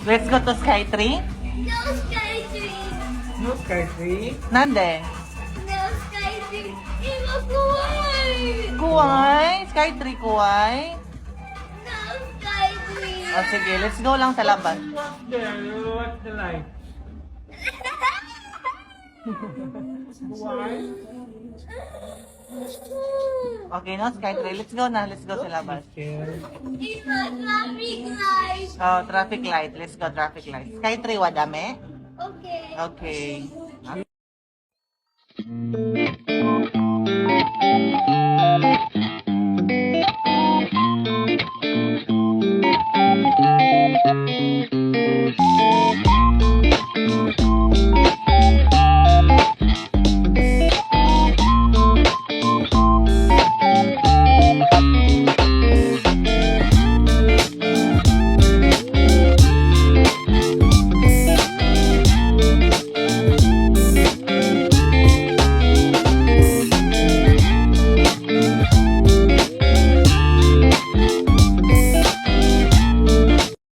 Let's go to Sky Tree. No Sky Tree. No Sky Tree. Nande? No Sky Tree. Iba kuway. Kuway? Sky Tree, kuway? No Sky Tree. O sige, let's go lang sa labas. What's there? What's the light? Why? Okay, no? Sky Tree. Let's go na. Let's go sa labas. Iba traffic light. Oh, traffic light. Let's go, traffic light. Sky Tree, wadame? Okay. Okay.